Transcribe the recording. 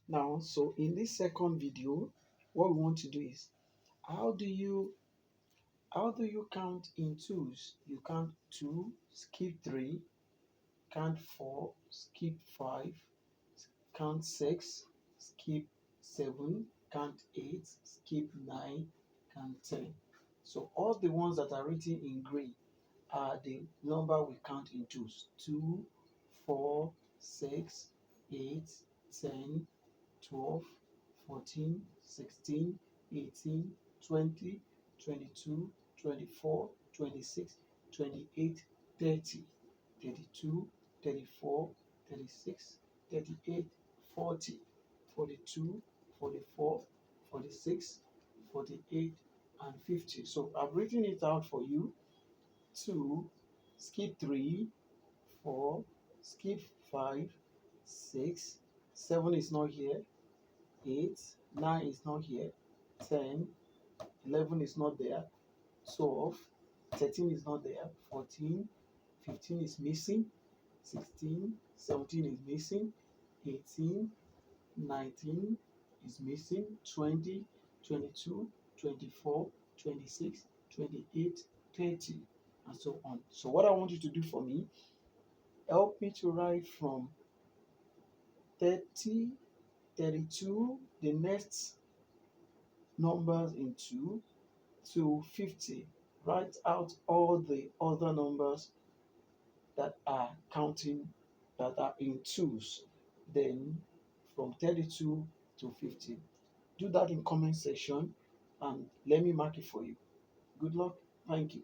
Now, so in this second video, what we want to do is how do you count in twos? You count 2, skip 3, count 4, skip 5, count 6, skip 7, count 8, skip 9, count 10. So all the ones that are written in grey are the number we count in twos. 2, 4, 6, 8, 10, 12, 14, 16, 18, 20, 22, 24, 26, 28, 30, 32, 34, 36, 38, 40, 42, 44, 46, 48, and 50. So I've written it out for you. 2, skip 3, 4, skip 5, 6, 7 is not here, 8, 9 is not here, 10, 11 is not there, 12, 13 is not there, 14, 15 is missing, 16, 17 is missing, 18, 19 is missing, 20, 22, 24, 26, 28, 30, and so on. So what I want you to do for me, help me to write from 30, 32, the next numbers in 2 to 50. Write out all the other numbers that are counting, that are in twos. Then from 32 to 50. Do that in comment section and let me mark it for you. Good luck. Thank you.